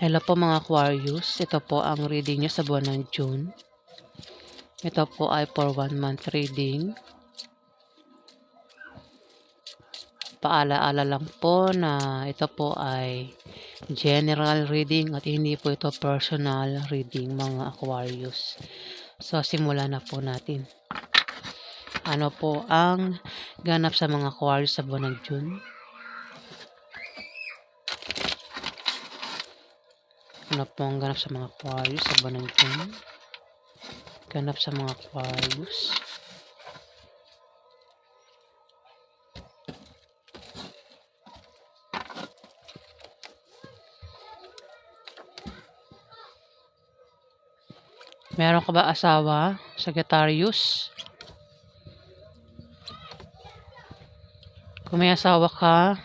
Hello po mga Aquarius, ito po ang reading nyo sa buwan ng June. Ito po ay for 1 month reading. Paalaala lang po na ito po ay general reading at hindi po ito personal reading mga Aquarius. So simulan na po natin. Ano po ang ganap sa mga Aquarius sa buwan ng June? Ano po ang ganap sa mga Aquarius sa buwan ng June? Ganap sa mga Aquarius. Meron ka ba asawa, Sagittarius? Kung may asawa ka,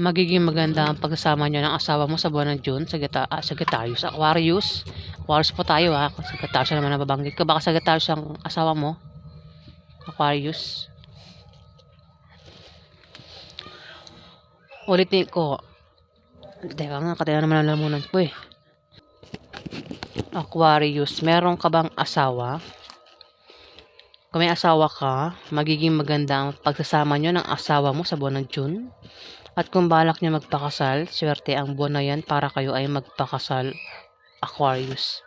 magiging maganda ang pagsasama nyo ng asawa mo sa buwan ng June, Sagittarius. Aquarius po tayo ha. Sagittarius naman nababanggit ko. Baka Sagittarius ang asawa mo, Aquarius. Ulitin ko. Teka nga, kaya naman nalamunan ko eh. Aquarius, meron ka bang asawa? Kung may asawa ka, magiging maganda ang pagsasama nyo ng asawa mo sa buwan ng June. At kung balak nyo magpakasal, swerte ang buwan na yan para kayo ay magpakasal, Aquarius.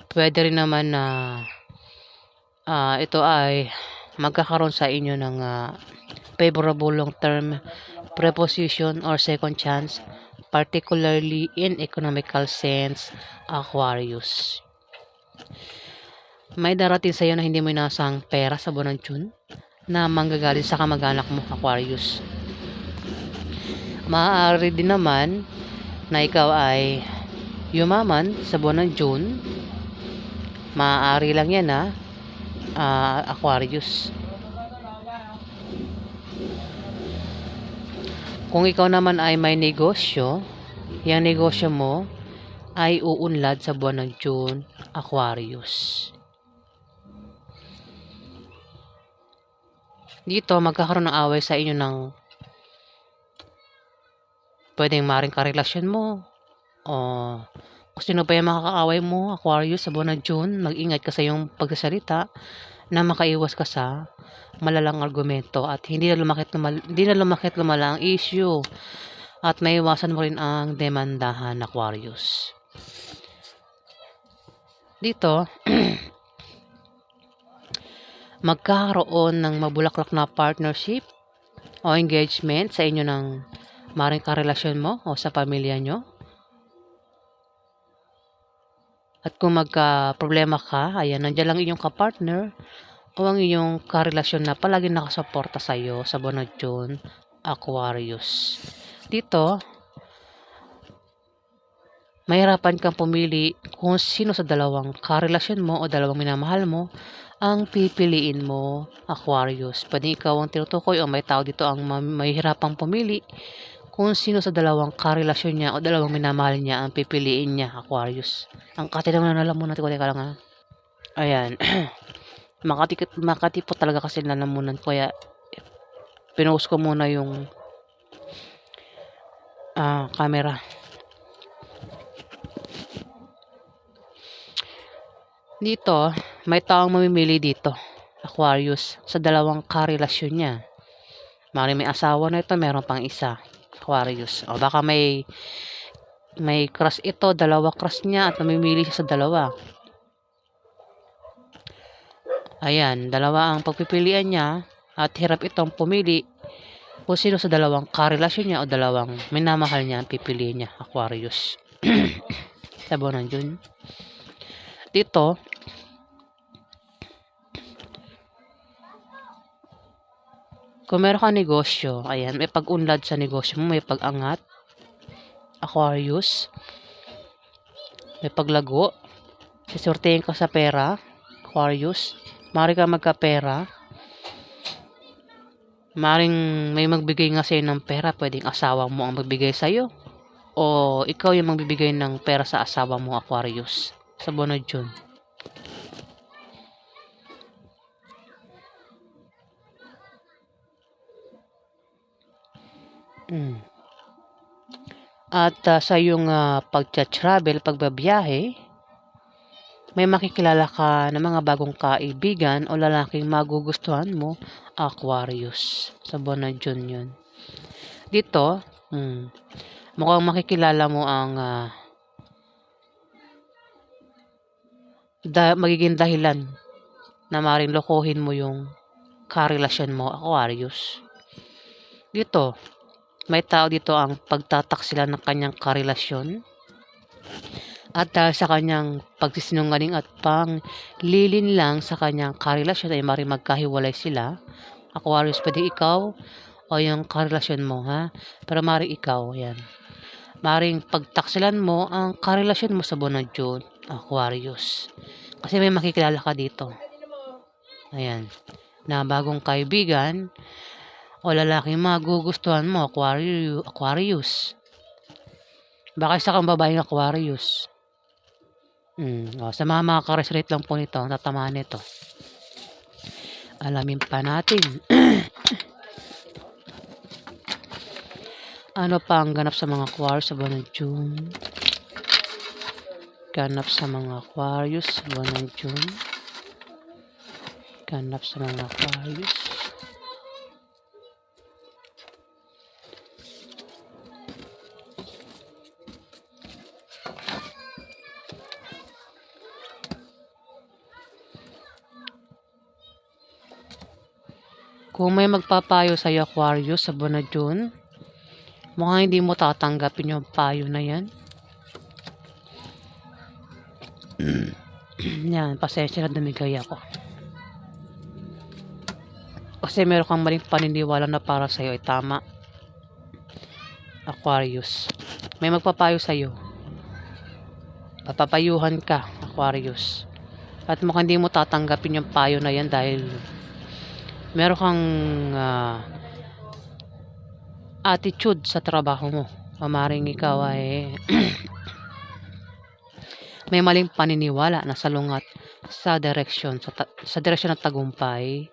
Pwede rin naman na ito ay magkakaroon sa inyo ng favorable long-term preposition or second chance, particularly in economical sense, Aquarius. May darating sa iyo na hindi mo inasang pera sa buwan ng June na manggagaling sa kamag-anak mo, Aquarius. Maaari din naman na ikaw ay yumaman sa buwan ng June. Maaari lang yan Aquarius. Kung ikaw naman ay may negosyo, yung negosyo mo ay uunlad sa buwan ng June, Aquarius. Dito magkakaroon ng away sa inyo ng pwedeng maring karelasyon mo o kung sino pa yung makakaaway mo, Aquarius, sa buwan ng June. Mag-ingat ka sa iyong pagsasalita na makaiwas ka sa malalang argumento at hindi na lumakit lumala ang issue at maiwasan mo rin ang demandahan, Aquarius. Dito magkakaroon ng mabulaklak na partnership o engagement sa inyo ng maring karelasyon mo o sa pamilya nyo. At kung magka-problema ka, ayan, nandiyan lang inyong kapartner o ang inyong karelasyon na palagi nakasuporta sa iyo sa buwan ng June, Aquarius. Dito, mahirapan kang pumili kung sino sa dalawang karelasyon mo o dalawang minamahal mo ang pipiliin mo, Aquarius. Pwede ikaw ang tinutukoy o may tao dito ang mahihirapang pumili kung sino sa dalawang karelasyon niya o dalawang minamahal niya ang pipiliin niya, Aquarius. Ang katinaw na nalamunan ko, teka lang ha. Ayan. Makati po talaga kasi nalamunan ko, kaya pinost ko muna yung camera. Dito, may taong mamimili dito, Aquarius, sa dalawang karelasyon niya. May asawa na ito, meron pang isa, Aquarius. O baka may crush ito, dalawa crush niya at mamimili siya sa dalawa. Ayan, dalawa ang pagpipilian niya at hirap itong pumili kung sino sa dalawang karelasyon niya o dalawang minamahal niya ang pipiliin niya, Aquarius. Sa buwan ng June. Dito, kung meron kang negosyo, ayan, may pag-unlad sa negosyo mo, may pag-angat, Aquarius. May paglago, sisortehin ka sa pera, Aquarius. Mari ka magkapera. Maring may magbigay nga sa'yo ng pera, pwedeng asawa mo ang magbigay sa'yo. O ikaw yung magbibigay ng pera sa asawa mo, Aquarius, sa buwan ng June. At sa iyong pagcha-travel, pagbabiyahe, may makikilala ka ng mga bagong kaibigan o lalaking magugustuhan mo, Aquarius. Sa buwan ng June yun. Dito, mukhang makikilala mo ang magiging dahilan na maaaring lokohin mo yung karelasyon mo, Aquarius. Dito, may tao dito ang pagtataksilan ng kanyang karelasyon at dahil sa kanyang pagsisinungaling at panglilin lang sa kanyang karelasyon ay maaaring magkahiwalay sila. Aquarius, pwede ikaw o yung karelasyon mo, ha? Pero maaaring ikaw, yan. Maaaring pagtaksilan mo ang karelasyon mo sa buwan ng June, Aquarius. Kasi may makikilala ka dito. Ayan. Na bagong kaibigan o lalaking magugustuhan mo, Aquarius. Baka isa kang babaeng Aquarius. Sa mga ka-resonate lang po nito, tatamaan nito. Alamin pa natin. Ano pa ang ganap sa mga Aquarius sa buwan ng June? Ganap sa mga Aquarius sa buwan ng June. Ganap sa mga Aquarius. Kung may magpapayo sa iyo, Aquarius, sa buwan ng June, mukhang hindi mo tatanggapin yung payo na yan. Yan, pasensya na dumigay ako. Kasi meron kang maling paniniwala na para sa iyo ay tama, Aquarius. May magpapayo sa iyo. Papapayuhan ka, Aquarius. At mukhang hindi mo tatanggapin yung payo na yan dahil meron kang attitude sa trabaho mo. Mamaring ikaw ay may maling paniniwala na salungat sa direksyon ng tagumpay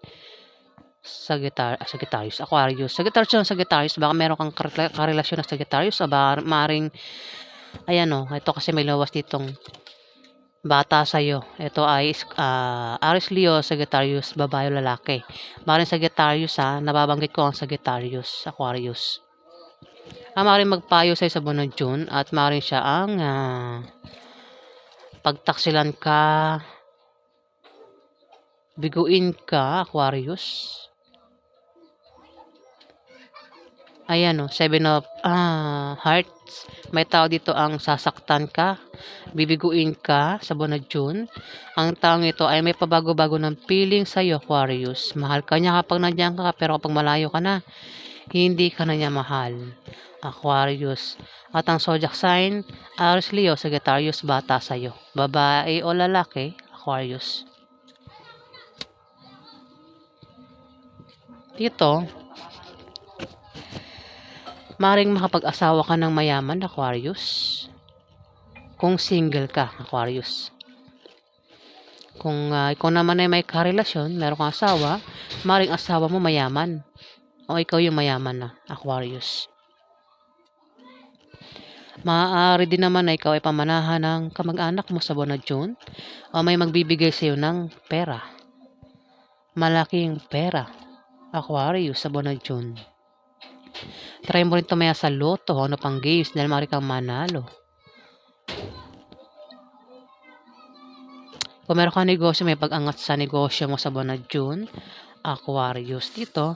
sa Sagittarius, Aquarius. Sagittarius, baka meron kang karelasyon na Sagittarius o maring ito kasi may lawas ditong bata sa'yo. Ito ay Aries, Leo, Sagittarius, babae o lalaki. Maring Sagittarius, nababanggit ko ang Sagittarius, Aquarius. Maring magpayo sa'yo sa buwan ng June at maring siya ang pagtaksilan ka, biguin ka, Aquarius. Ayan, 7 of Hearts. May tao dito ang sasaktan ka, bibiguin ka sa buwan ng June. Ang taong ito ay may pabago-bago ng feeling sa iyo, Aquarius. Mahal ka niya kapag nandiyan ka, pero kapag malayo ka na, hindi ka na niya mahal, Aquarius. At ang zodiac sign, Aries, Leo, Sagittarius, bata sa iyo. Babae o lalaki, Aquarius. Dito, maring makapag-asawa ka ng mayaman, Aquarius. Kung single ka, Aquarius. Kung ikaw naman ay may karelasyon, meron kang asawa, maring asawa mo mayaman. O ikaw yung mayaman na, Aquarius. Maaari din naman na ikaw ay pamanahan ng kamag-anak mo sa buwan ng June o may magbibigay sa iyo ng pera. Malaking pera, Aquarius, sa buwan ng June. Try mo rin tumaya sa loto o ano pang games dahil maaari kang manalo. Kung meron kang negosyo, may pag-angat sa negosyo mo sa buwan ng June, Aquarius. Dito,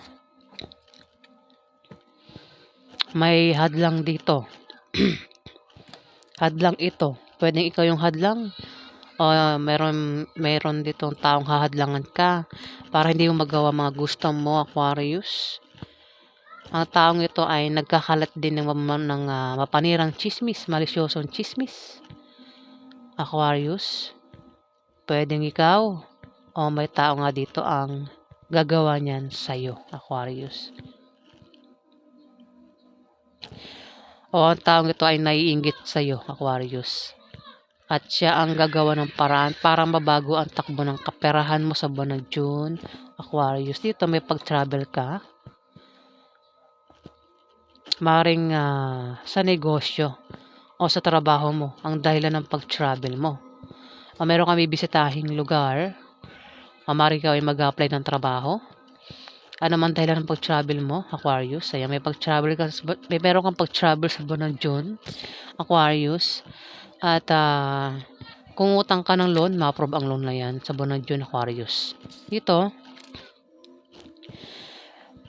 may hadlang dito. Hadlang ito. Pwedeng ikaw yung hadlang o meron ditong taong hahadlangan ka para hindi mo magawa mga gusto mo, Aquarius. Ang taong ito ay nagkakalat din ng mapanirang chismis, malisyosong chismis, Aquarius. Pwedeng ikaw o may tao nga dito ang gagawa niyan sa'yo, Aquarius. O ang taong ito ay naiinggit sa'yo, Aquarius. At siya ang gagawa ng paraan para mabago ang takbo ng kaperahan mo sa buwan ng June, Aquarius. Dito may pag-travel ka. Maring sa negosyo o sa trabaho mo ang dahilan ng pag-travel mo. O meron kang bibisitahing lugar, o maring ikaw ay mag-apply ng trabaho. Ano man dahilan ng pag-travel mo, Aquarius? Ayan, may meron kang pag-travel sa buwan ng June, Aquarius. At kung utang ka ng loan, ma-approve ang loan na yan sa buwan ng June, Aquarius. Dito,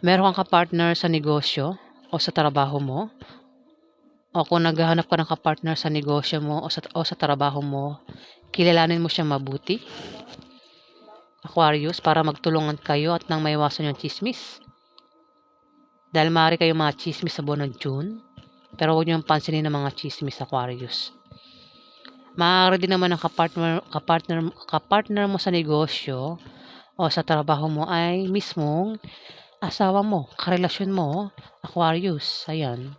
meron kang kapartner sa negosyo o sa trabaho mo. O kung naghahanap ka ng kapartner sa negosyo mo o sa trabaho mo, kilalanin mo siya mabuti, Aquarius, para magtulungan kayo at nang maiwasan yung chismis. Dahil maaari kayong mga chismis sa buwan ng June, pero huwag niyong pansinin ng mga chismis, Aquarius. Maaari din naman ang kapartner mo sa negosyo o sa trabaho mo ay mismong asawa mo, karelasyon mo, Aquarius. Ayan.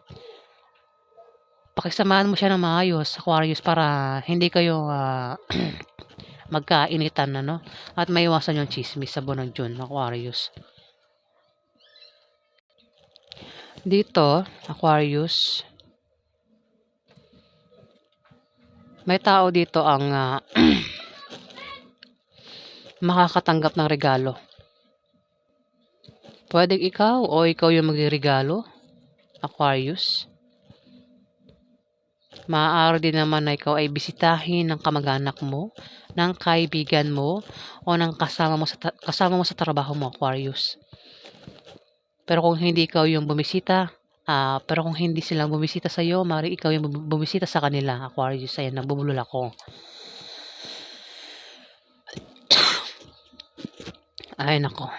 Pakisamahan mo siya ng maayos, Aquarius, para hindi kayo magkainitan, at maiwasan yung chismis sa buwan ng June, Aquarius. Dito, Aquarius, may tao dito ang makakatanggap ng regalo. Pwedeng ikaw o ikaw yung magregalo, Aquarius. Maaari din naman na ikaw ay bisitahin ng kamag-anak mo, ng kaibigan mo, o ng kasama mo sa trabaho mo, Aquarius. Pero kung hindi ikaw yung bumisita, pero kung hindi silang bumisita sa iyo, maaari ikaw yung bumisita sa kanila, Aquarius. Ayan, nabubulol ako. Ay, nako.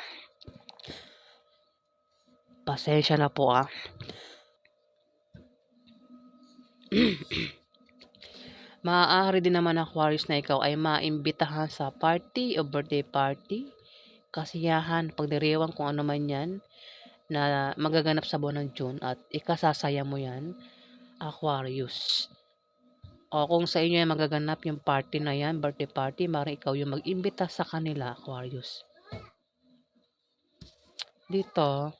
Pasensya na po Maaari din naman, Aquarius, na ikaw ay maimbitahan sa party o birthday party, kasiyahan, pagdiriwang, kung ano man yan, na magaganap sa buwan ng June, at ikasasaya mo yan, Aquarius. O kung sa inyo ay magaganap yung party na yan, birthday party, maaaring ikaw yung mag-imbita sa kanila, Aquarius. Dito,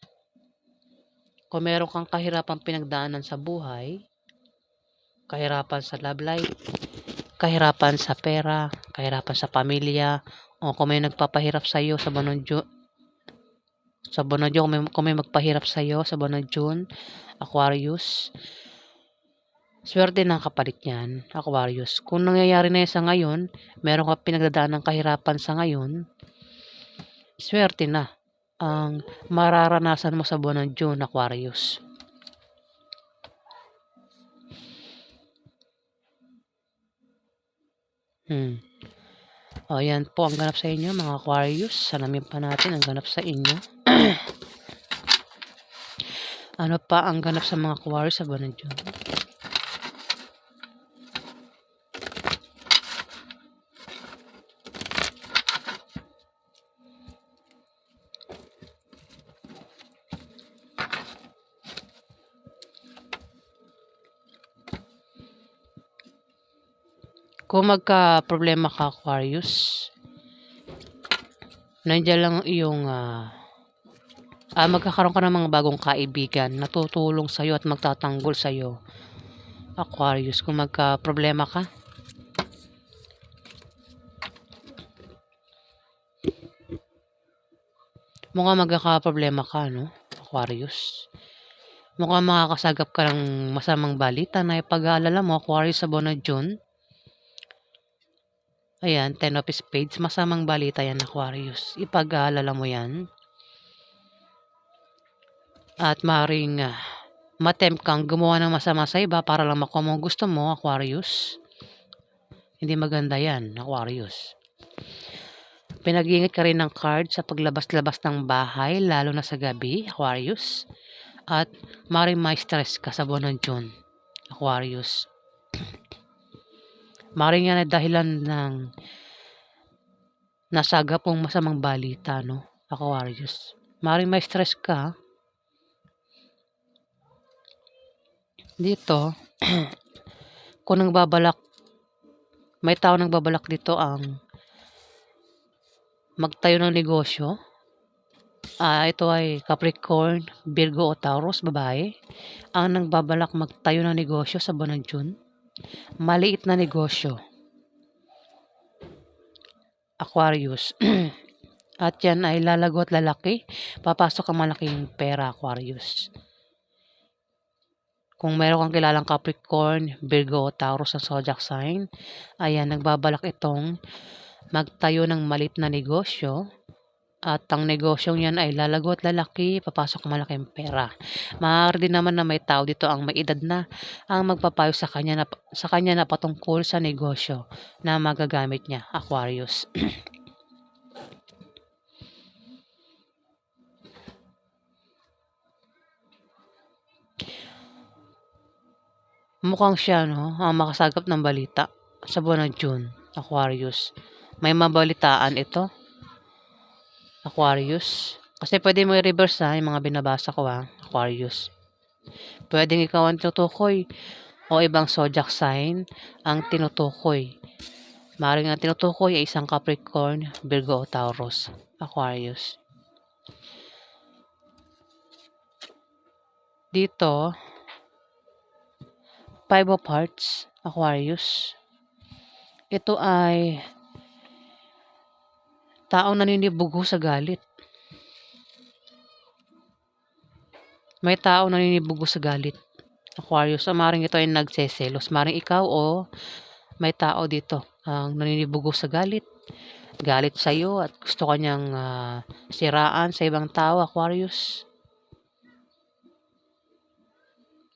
kung meron kang kahirapan pinagdaanan sa buhay, kahirapan sa love life, kahirapan sa pera, kahirapan sa pamilya, o kung may nagpapahirap sa iyo sa buwan ng June, kung may magpahirap sa iyo sa buwan ng June, Aquarius, swerte ng kapalit niyan, Aquarius. Kung nangyayari na yan sa ngayon, meron ka pinagdadaan ng kahirapan sa ngayon, swerte na ang mararanasan mo sa buwan ng June, Aquarius. O, yan po ang ganap sa inyo, mga Aquarius. Salamin pa natin ang ganap sa inyo. Ano pa ang ganap sa mga Aquarius sa buwan ng June? Kung magka-problema ka, Aquarius, nandiyan lang iyong magkakaroon ka ng mga bagong kaibigan na tutulong sa'yo at magtatanggol sa'yo, Aquarius, kung magka-problema ka. Mukhang magkaka-problema ka, Aquarius. Mukhang makakasagap ka ng masamang balita na ipag-aalala mo, Aquarius, sa buwan ng June. Ayan, 10 of Spades, masamang balita yan, Aquarius. Ipag-aalala mo yan. At maaaring matempt kang gumawa ng masama sa iba para lang makuha mo gusto mo, Aquarius. Hindi maganda yan, Aquarius. Pinag-iingat ka rin ng card sa paglabas-labas ng bahay, lalo na sa gabi, Aquarius. At maaaring ma-stress ka sa buwan ng June, Aquarius. Maaaring yan ay dahilan ng nasagap mong masamang balita, Aquarius. Maaaring ma-stress ka. Dito, kung may tao nagbabalak dito ang magtayo ng negosyo, Ito ay Capricorn, Virgo o Taurus, babae, ang nagbabalak magtayo ng negosyo sa buwan ng June. Maliit na negosyo, Aquarius. At yan ay lalago at lalaki, papasok ang malaking pera, Aquarius. Kung meron kang kilalang Capricorn, Virgo o Taurus ang zodiac sign, ayan, nagbabalak itong magtayo ng maliit na negosyo. At ang negosyong yan ay lalago at lalaki, papasok ang malaking pera. Maaari din naman na may tao dito ang may edad na ang magpapayo sa kanya na patungkol sa negosyo na magagamit niya, Aquarius. Mukhang siya, no, ang makasagap ng balita sa buwan ng June, Aquarius. May mabalitaan ito, Aquarius. Kasi pwede mo i-reverse yung mga binabasa ko, Aquarius. Pwedeng ikaw ang tinutukoy o ibang zodiac sign ang tinutukoy. Maaaring ang tinutukoy ay isang Capricorn, Virgo o Taurus, Aquarius. Dito, 5 of Hearts, Aquarius. Ito ay taong naninibugo sa galit. May taong naninibugo sa galit, Aquarius. Maaaring ito ay nagseselos. Maaaring ikaw o may tao dito ang naninibugo sa galit. Galit sa iyo at gusto kanyang siraan sa ibang tao, Aquarius.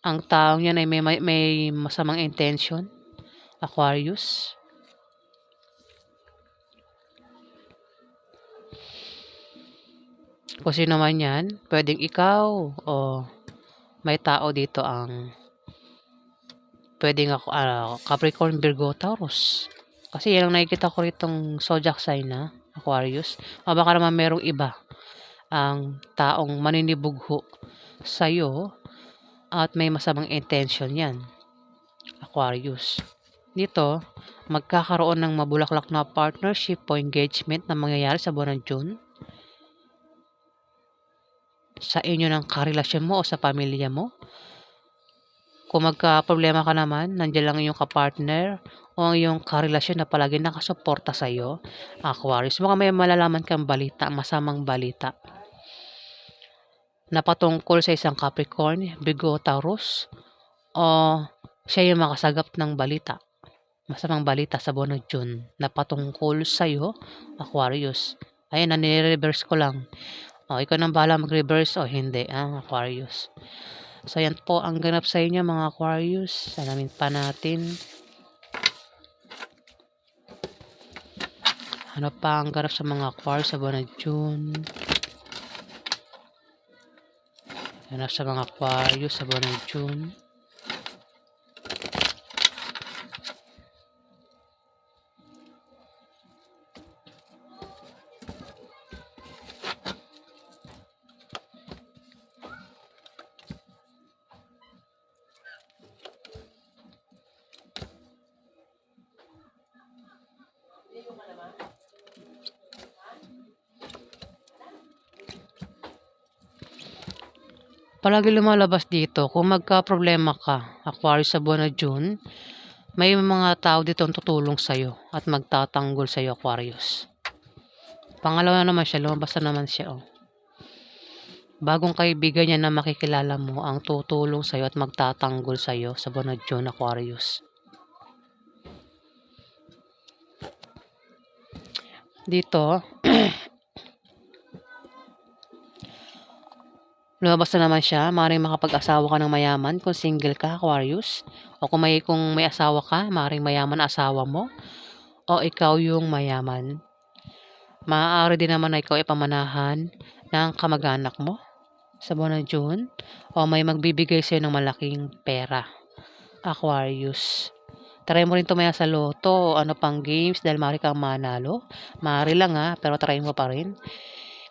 Ang taong yan ay may masamang intention, Aquarius. Kung sino man yan, pwedeng ikaw o may tao dito ang pwedeng ako, Capricorn, Virgo, Taurus. Kasi yan ang nakikita ko ritong zodiac sign na Aquarius. O baka naman merong iba ang taong maninibugho sa'yo at may masamang intention yan, Aquarius. Dito, magkakaroon ng mabulaklak na partnership o engagement na mangyayari sa buwan ng June. Sa inyo ng karelasyon mo o sa pamilya mo. Kung magka-problema ka naman, nandiyan lang yung kapartner o ang iyong karelasyon na palagi nakasuporta sa iyo, Aquarius. Baka may malalaman kang balita, masamang balita na patungkol sa isang Capricorn, Virgo, Taurus, o siya yung makasagap ng balita, masamang balita sa buwan ng June na patungkol sa iyo, Aquarius. Ayan, nire-reverse ko lang. O, ikaw nang bahala mag-reverse o hindi, Aquarius. So, yan po ang ganap sa inyo, mga Aquarius. Alamin pa natin. Ano pa ang ganap sa mga Aquarius sa buwan ng June? Ganap sa mga Aquarius sa buwan ng June. Palagi lumalabas dito, kung magka-problema ka, Aquarius sa buwan ng June, may mga tao dito ang tutulong sa'yo at magtatanggol sa'yo, Aquarius. Pangalawa naman siya, lumabas na naman siya. Bagong kaibigan niya na makikilala mo ang tutulong sa'yo at magtatanggol sa'yo sa buwan ng June, Aquarius. Dito, lumabas na naman siya. Maaaring makapag-asawa ka ng mayaman kung single ka, Aquarius. O kung may asawa ka, maaaring mayaman asawa mo. O ikaw yung mayaman. Maaari din naman na ikaw ipamanahan ng kamag-anak mo sa buwan ng June. O may magbibigay sa'yo ng malaking pera, Aquarius. Try mo rin tumaya sa loto o ano pang games dahil maaari kang manalo. Maaari lang pero try mo pa rin.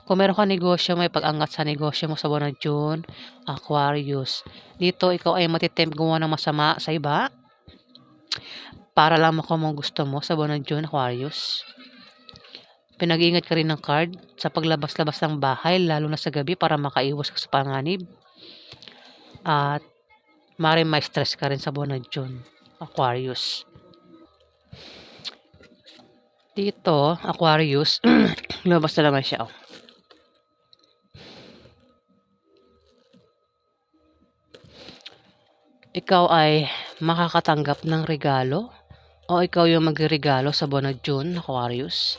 Kung meron kang negosyo, may pag-angat sa negosyo mo sa buwan ng June, Aquarius. Dito, ikaw ay matitempt gumawa ng masama sa iba para lang makuha mo gusto mo sa buwan ng June, Aquarius. Pinag-iingat ka rin ng card sa paglabas-labas ng bahay, lalo na sa gabi para makaiwas ka sa panganib. At maaaring ma-stress ka rin sa buwan ng June, Aquarius. Dito, Aquarius, lumabas na naman siya. Ikaw ay makakatanggap ng regalo o ikaw yung magregalo sa buwan ng June, Aquarius.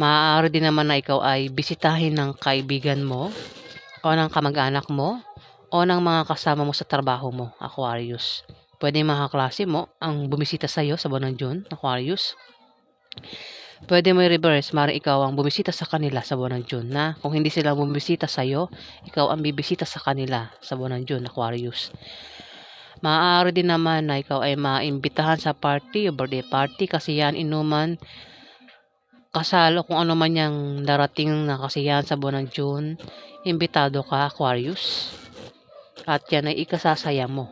Maaari din naman na ikaw ay bisitahin ng kaibigan mo o ng kamag-anak mo o ng mga kasama mo sa trabaho mo, Aquarius. Pwede mga klase mo ang bumisita sa iyo sa buwan ng June, Aquarius. Pwede mo i-reverse, maaari ikaw ang bumisita sa kanila sa buwan ng June, na kung hindi sila bumisita sa iyo, ikaw ang bibisita sa kanila sa buwan ng June, Aquarius. Maaari din naman na ikaw ay maimbitahan sa party o birthday party, kasiyahan, inuman, kasal o kung ano man yung darating na kasiyahan sa buwan ng June. Imbitado ka, Aquarius. At yan ay ikasasaya mo.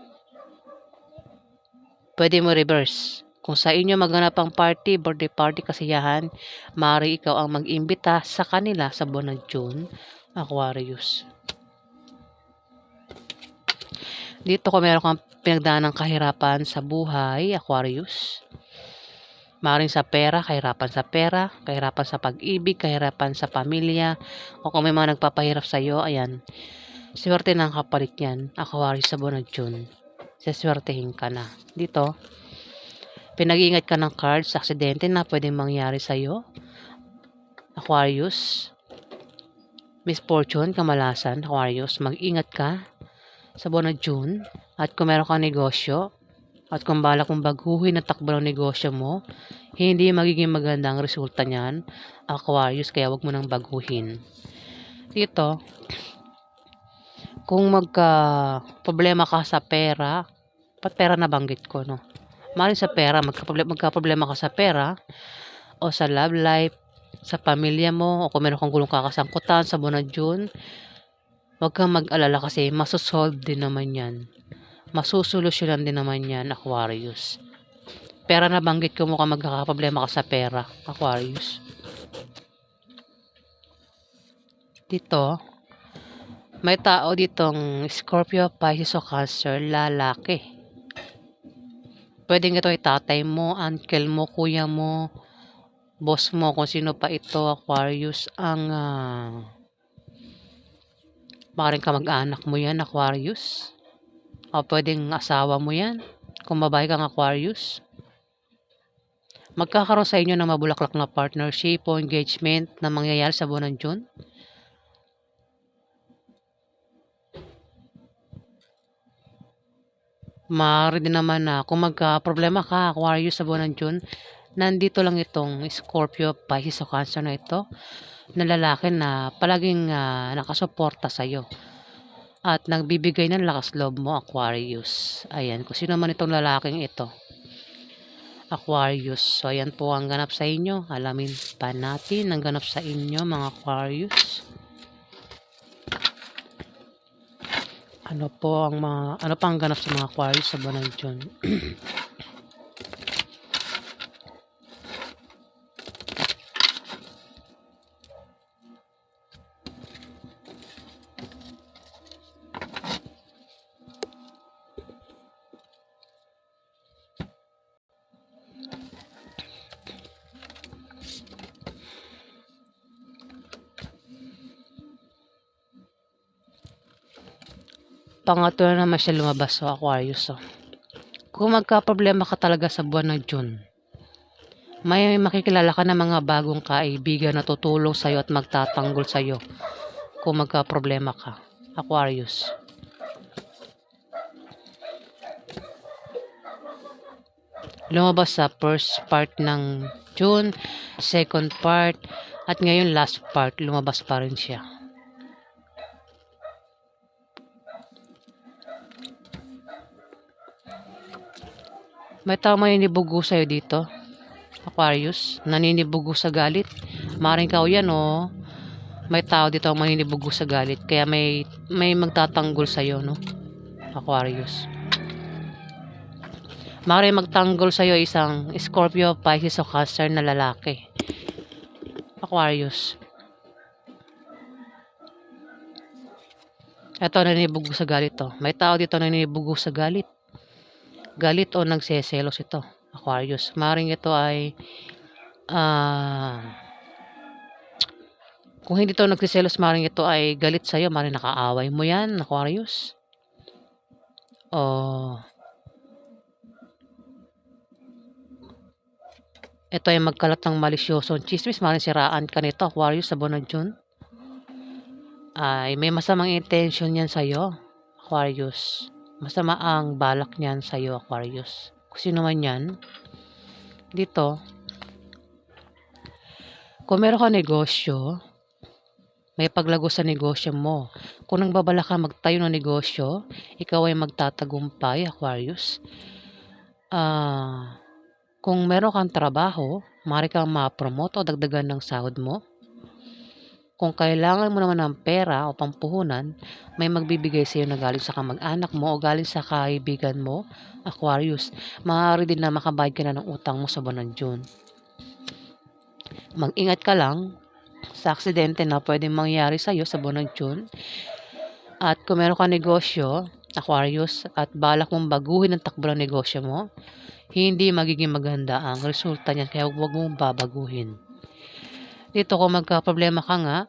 Pwede mo reverse. Kung sa inyo maganap ang party, birthday party, kasiyahan, maaari ikaw ang mag-imbita sa kanila sa buwan ng June, Aquarius. Dito kung meron kang pinagdaan ng kahirapan sa buhay, Aquarius. Maaaring sa pera, kahirapan sa pag-ibig, kahirapan sa pamilya, o kung may mga nagpapahirap sa iyo, ayan. Swerte ng kapalit yan, Aquarius, sa buwan ng June. Saswertehin ka na. Dito, pinag-iingat ka ng cards sa aksidente na pwedeng mangyari sa iyo, Aquarius. Misfortune, kamalasan, Aquarius. Mag-ingat ka sa buwan ng June. At kung meron kang negosyo, at kung balak mong baguhin ang takbo ng negosyo mo, hindi magiging maganda ang resulta niyan, Aquarius, kaya wag mo nang baguhin. Dito, kung magka-problema ka sa pera, pera na banggit ko, no? Maaaring sa pera, magka-problema ka sa pera, o sa love life, sa pamilya mo, o kung meron kang gulong kakasangkutan sa buwan ng June, wag kang mag-alala kasi masosolve din naman yan. Masusolusyonan din naman yan, Aquarius. Pera na banggit ko, mukhang magkakaproblema ka sa pera, Aquarius. Dito, may tao ditong Scorpio, Pisces o Cancer, lalaki. Pwedeng ito ay tatay mo, uncle mo, kuya mo, boss mo, kung sino pa ito, Aquarius, ang maaaring kamag-anak mo yan, Aquarius. O pwedeng asawa mo yan, kung babae kang Aquarius. Magkakaroon sa inyo ng mabulaklak na partnership o engagement na mangyayari sa buwan ng June. Maaari din naman na kung magka-problema ka, Aquarius, sa buwan ng June, nandito lang itong Scorpio, Pisces o Cancer na ito, na lalaki na palaging nakasuporta sa iyo at nagbibigay ng lakas loob mo, Aquarius. Ayan, kung sino man itong lalaking ito, Aquarius. So, ayan po ang ganap sa inyo. Alamin pa natin ang ganap sa inyo, mga Aquarius. Ano pa ang ganap sa mga Aquarius sa buwan ng June? Pangatlo na naman siya lumabas sa Aquarius. So, kung magka-problema ka talaga sa buwan ng June, may makikilala ka na mga bagong kaibigan na tutulong sa iyo at magtatanggol sa iyo kung magka-problema ka, Aquarius. Lumabas sa first part ng June, second part, at ngayon last part, lumabas pa rin siya. May tao maninibugo sa'yo dito, Aquarius, naninibugo sa galit. Maring ikaw yan, oh. May tao dito ang maninibugo sa galit, kaya may magtatanggol sa'yo, no, Aquarius. Maring magtanggol sa'yo isang Scorpio, Pisces o Cancer na lalaki. Aquarius. Ito, naninibugo sa galit to. May tao dito naninibugo sa galit. Galit o nagseselos ito. Aquarius. Maring ito ay kung hindi to nagseselos, maring ito ay galit sa'yo. Maring nakaaway mo yan, Aquarius. O ito ay magkalat ng malisyosong chismis. Maring siraan ka nito, Aquarius, sa buwan ng June. Ay may masamang intention yan sa'yo, Aquarius. Masama ang balak niyan sa'yo, Aquarius. Kung sino man yan, dito, kung meron ka negosyo, may paglago sa negosyo mo. Kung nagbabala ka magtayo ng negosyo, ikaw ay magtatagumpay, Aquarius. Kung meron kang trabaho, maaari kang ma-promote o dagdagan ng sahod mo. Kung kailangan mo naman ng pera o pampuhunan, may magbibigay sa iyo na galing sa kamag-anak mo o galing sa kaibigan mo, Aquarius. Maaari din na makabayad ka na ng utang mo sa buwan ng June. Mag-ingat ka lang sa aksidente na pwedeng mangyari sa iyo sa buwan ng June. At kung meron ka negosyo, Aquarius, at balak mong baguhin ang takbo ng negosyo mo, hindi magiging maganda ang resulta niyan, kaya huwag mong babaguhin. Dito kung magka-problema ka nga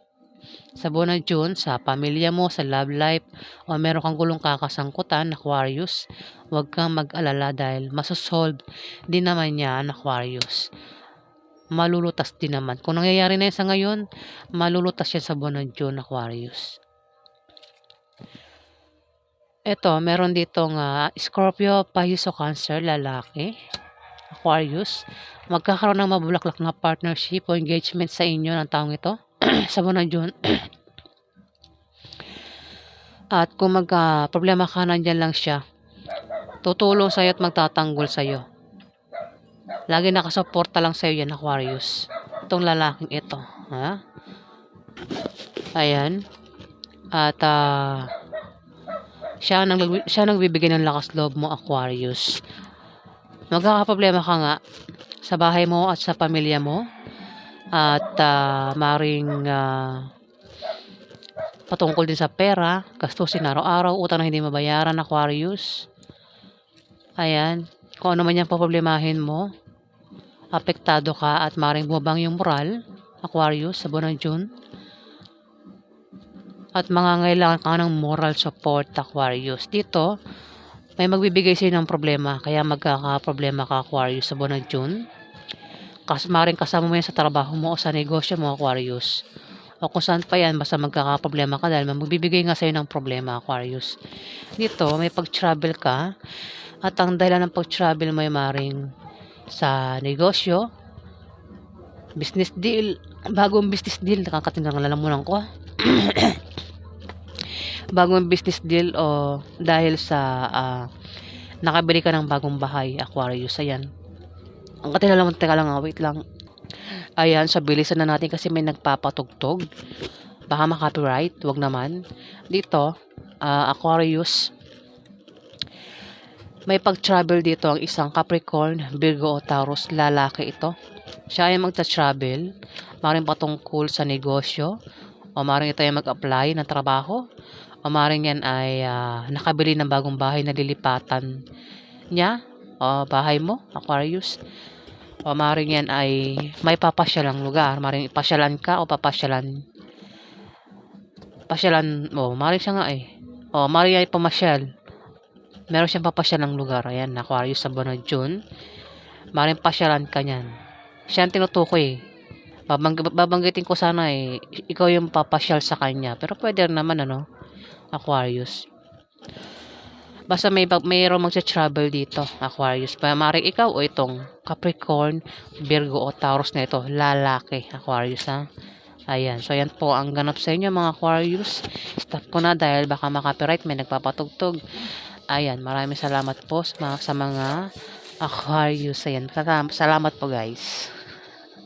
sa buwan ng June, sa pamilya mo, sa love life, o meron kang gulong kakasangkutan, Aquarius, huwag kang mag-alala dahil masosolve din naman yan, Aquarius. Malulutas din naman. Kung nangyayari na yan sa ngayon, malulutas yan sa buwan ng June, Aquarius. Ito, meron ditong Scorpio, Pisces o Cancer, lalaki, Aquarius. Magkakaroon ng mabulaklak na partnership o engagement sa inyo ng taong ito sa buwan ng June. At kung magka-problema ka, nandyan lang siya. Tutulong sa'yo at magtatanggol sa'yo. Lagi nakasuporta lang sa'yo yan, Aquarius. Itong lalaking ito. Ha? Ayan. At siya nagbibigay ng lakas loob mo, Aquarius. Magkakaproblema ka nga sa bahay mo at sa pamilya mo. At maring patungkol din sa pera, gastusin araw-araw, utang na hindi mabayaran, Aquarius. Ayan. Kung ano man yung paproblemahin mo, apektado ka at maring bumabang yung moral, Aquarius, sa buwan ng June. At mangangailangan ka ng moral support, Aquarius. Dito, may magbibigay sa'yo ng problema, kaya magkakaproblema ka, Aquarius, sa buwan ng June. Maring kasama mo yan sa trabaho mo o sa negosyo mo, Aquarius. O kung saan pa yan, basta magkakaproblema ka dahil magbibigay nga sa'yo ng problema, Aquarius. Dito, may pag-travel ka. At ang dahilan ng pag-travel mo ay maring sa negosyo, business deal, bagong business deal, nakakatinggang lalamunan ko. Bagong business deal o dahil sa nakabili ka ng bagong bahay, Aquarius. Ayan. Ang katinalaman, teka lang, wait lang. Ayan, so bilisan na natin kasi may nagpapatugtog. Baka ma-copyright, wag naman. Dito, Aquarius, may pag-travel dito ang isang Capricorn, Virgo o Taurus, lalaki ito. Siya ay magta-travel, maring patungkol sa negosyo, o maring ito ay mag-apply ng trabaho, o maring yan ay nakabili ng bagong bahay na lilipatan niya, o bahay mo, Aquarius. O maring yan ay may papasyalang lugar, maring ipasyalan ka o papasyalan mo, maring siya nga o maring ay pamasyal, meron siyang papasyalang lugar. Ayan, Aquarius, sa buwan ng June, maring pasyalan ka niyan. Siya ang tinutukoy. Babanggitin ko sana ikaw yung papasyal sa kanya, pero pwede naman Aquarius. Basta mayroong magsa-travel dito, Aquarius. Maring ikaw o itong Capricorn, Virgo o Taurus na ito, lalaki, Aquarius, ha. Ayan. So, ayan po ang ganap sa inyo, mga Aquarius. Stop ko na dahil baka makapiright, may nagpapatugtog. Ayan. Maraming salamat po sa mga Aquarius. Ayan. Salamat po, guys.